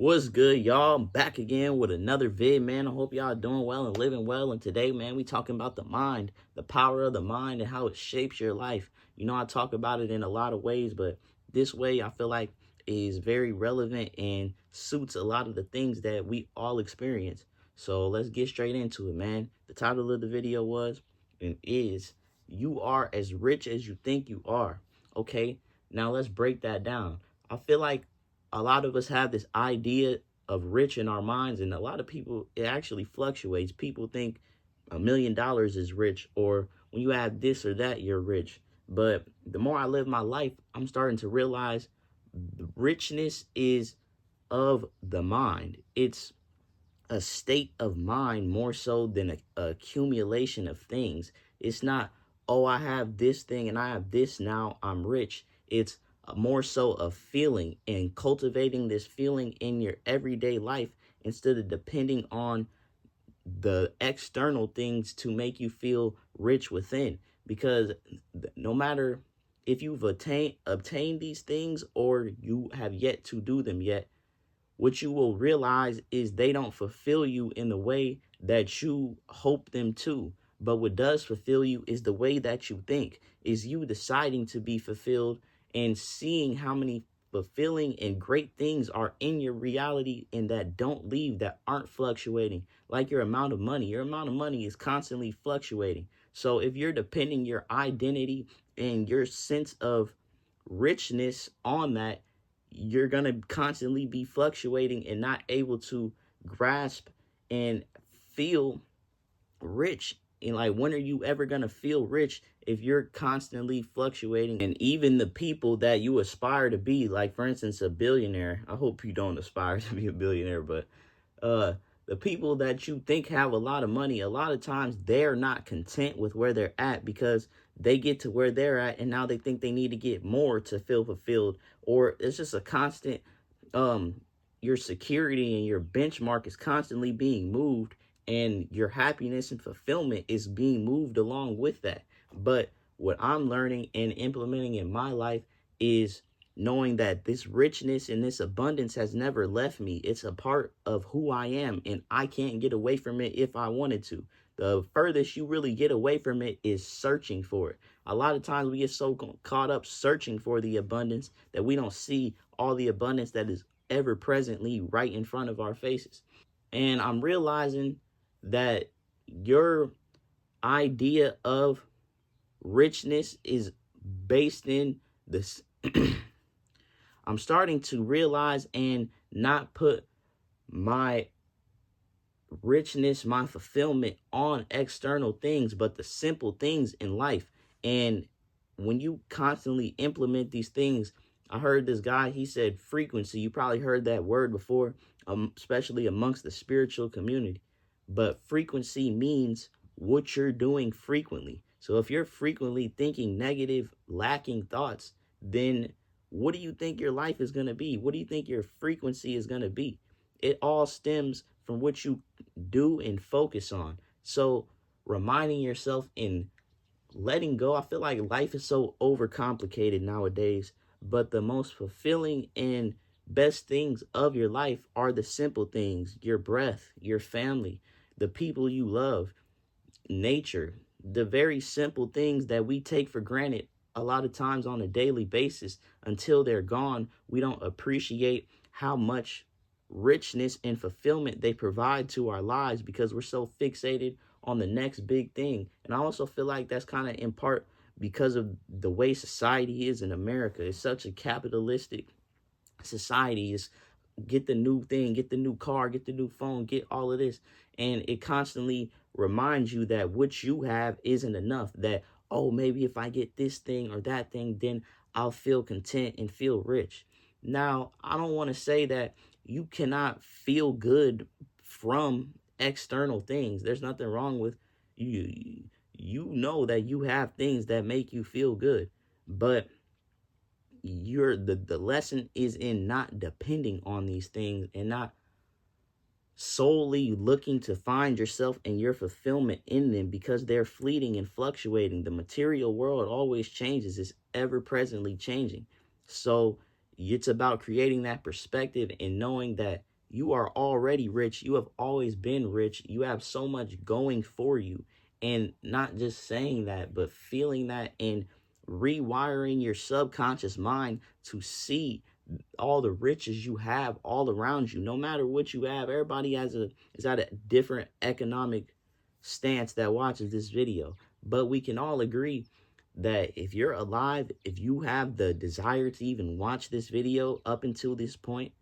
What's good, y'all? I'm back again with another vid, man. I hope y'all doing well and living well. And today, man, we talking about the mind, the power of the mind and how it shapes your life. You know, I talk about it in a lot of ways, but this way I feel like is very relevant and suits a lot of the things that we all experience. So let's get straight into it, man. The title of the video was and is You Are as Rich as You Think You Are. Okay, now let's break that down. I feel like a lot of us have this idea of rich in our minds, and a lot of people, it actually fluctuates. People think $1 million is rich, or when you have this or that, you're rich. But the more I live my life, I'm starting to realize richness is of the mind. It's a state of mind more so than a accumulation of things. It's not, oh, I have this thing and I have this, now I'm rich. It's more so a feeling, and cultivating this feeling in your everyday life instead of depending on the external things to make you feel rich within. Because no matter if you've obtained these things or you have yet to do them yet, what you will realize is they don't fulfill you in the way that you hope them to. But what does fulfill you is the way that you think, is you deciding to be fulfilled and seeing how many fulfilling and great things are in your reality and that don't leave, that aren't fluctuating. Like your amount of money is constantly fluctuating. So if you're depending your identity and your sense of richness on that, you're going to constantly be fluctuating and not able to grasp and feel rich. And like, when are you ever going to feel rich if you're constantly fluctuating? And even the people that you aspire to be, like for instance, a billionaire, I hope you don't aspire to be a billionaire, but the people that you think have a lot of money, a lot of times they're not content with where they're at, because they get to where they're at and now they think they need to get more to feel fulfilled. Or it's just a constant, your security and your benchmark is constantly being moved, and your happiness and fulfillment is being moved along with that. But what I'm learning and implementing in my life is knowing that this richness and this abundance has never left me. It's a part of who I am, and I can't get away from it if I wanted to. The furthest you really get away from it is searching for it. A lot of times we get so caught up searching for the abundance that we don't see all the abundance that is ever presently right in front of our faces. And I'm realizing that your idea of richness is based in this. I'm starting to realize and not put my richness, my fulfillment on external things, but the simple things in life. And when you constantly implement these things, I heard this guy, he said frequency. You probably heard that word before, especially amongst the spiritual community. But frequency means what you're doing frequently. So if you're frequently thinking negative, lacking thoughts, then what do you think your life is going to be? What do you think your frequency is going to be? It all stems from what you do and focus on. So reminding yourself and letting go. I feel like life is so overcomplicated nowadays, but the most fulfilling and best things of your life are the simple things: your breath, your family, the people you love, nature, the very simple things that we take for granted a lot of times on a daily basis. Until they're gone, we don't appreciate how much richness and fulfillment they provide to our lives, because we're so fixated on the next big thing. And I also feel like that's kind of in part because of the way society is in America. It's such a capitalistic society. It's get the new thing, get the new car, get the new phone, get all of this. And it constantly reminds you that what you have isn't enough. That, oh, maybe if I get this thing or that thing, then I'll feel content and feel rich. Now, I don't want to say that you cannot feel good from external things. There's nothing wrong with you. You know that you have things that make you feel good, but the lesson is in not depending on these things and not solely looking to find yourself and your fulfillment in them, because they're fleeting and fluctuating. The material world always changes, it's ever presently changing. So It's about creating that perspective and knowing that you are already rich. You have always been rich. You have so much going for you. And not just saying that, but feeling that and rewiring your subconscious mind to see all the riches you have all around you. No matter what you have, everybody is at a different economic stance that watches this video. But we can all agree that if you're alive, if you have the desire to even watch this video up until this point,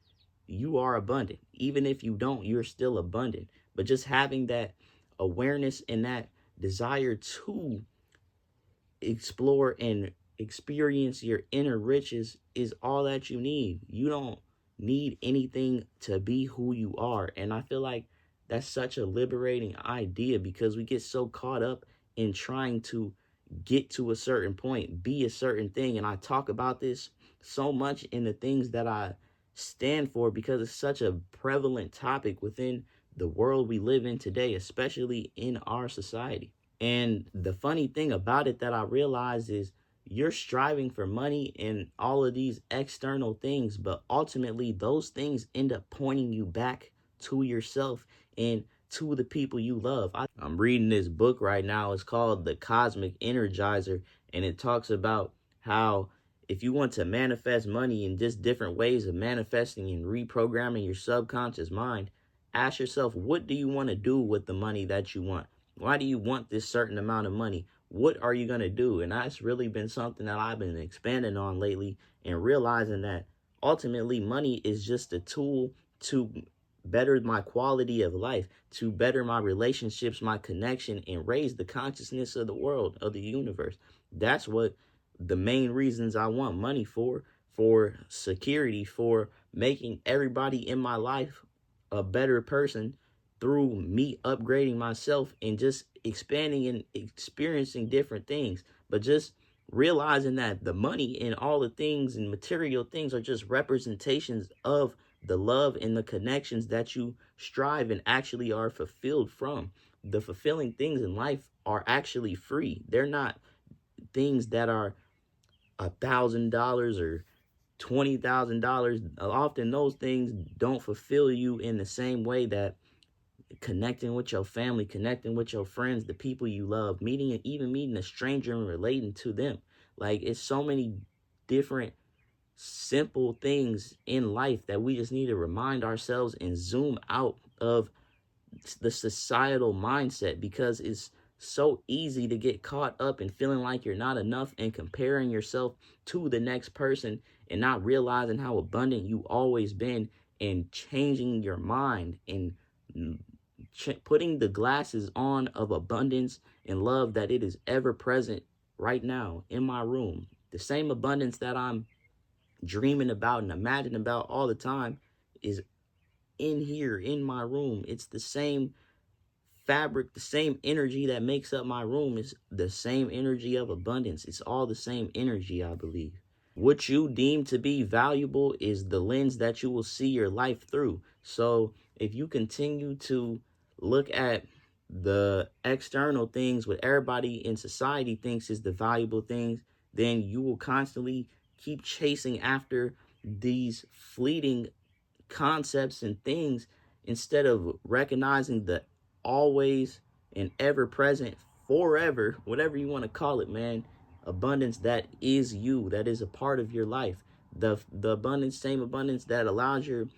you are abundant. Even if you don't, you're still abundant. But just having that awareness and that desire to explore and experience your inner riches is all that you need. You don't need anything to be who you are. And I feel like that's such a liberating idea, because we get so caught up in trying to get to a certain point, be a certain thing. And I talk about this so much in the things that I stand for, because it's such a prevalent topic within the world we live in today, especially in our society. And the funny thing about it that I realize is you're striving for money and all of these external things, but ultimately those things end up pointing you back to yourself and to the people you love. I'm reading this book right now. It's called The Cosmic Energizer, and it talks about how if you want to manifest money in just different ways of manifesting and reprogramming your subconscious mind, ask yourself, what do you want to do with the money that you want? Why do you want this certain amount of money? What are you going to do? And that's really been something that I've been expanding on lately, and realizing that ultimately money is just a tool to better my quality of life, to better my relationships, my connection, and raise the consciousness of the world, of the universe. That's what the main reasons I want money for security, for making everybody in my life a better person through me upgrading myself and just expanding and experiencing different things. But just realizing that the money and all the things and material things are just representations of the love and the connections that you strive and actually are fulfilled from. The fulfilling things in life are actually free. They're not things that are $1,000 or $20,000. Often those things don't fulfill you in the same way that connecting with your family, connecting with your friends, the people you love, even meeting a stranger and relating to them. Like, it's so many different simple things in life that we just need to remind ourselves and zoom out of the societal mindset, because it's so easy to get caught up in feeling like you're not enough and comparing yourself to the next person and not realizing how abundant you always been, and changing your mind and putting the glasses on of abundance and love that it is ever present right now in my room. The same abundance that I'm dreaming about and imagining about all the time is in here in my room. It's the same fabric, the same energy that makes up my room is the same energy of abundance. It's all the same energy, I believe. What you deem to be valuable is the lens that you will see your life through. So if you continue to look at the external things, what everybody in society thinks is the valuable things, then you will constantly keep chasing after these fleeting concepts and things, instead of recognizing the always and ever present, forever, whatever you want to call it, man, abundance that is you, that is a part of your life. The abundance, same abundance that allows your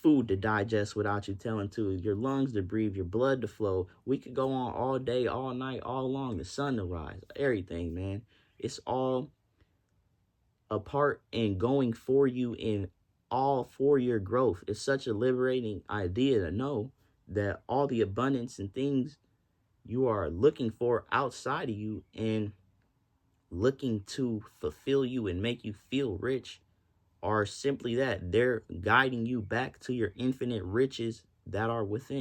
food to digest without you telling to, your lungs to breathe, your blood to flow. We could go on all day, all night, all along, the sun to rise, everything, man. It's all a part in going for you, in all for your growth. It's such a liberating idea to know that all the abundance and things you are looking for outside of you and looking to fulfill you and make you feel rich are simply that. They're guiding you back to your infinite riches that are within.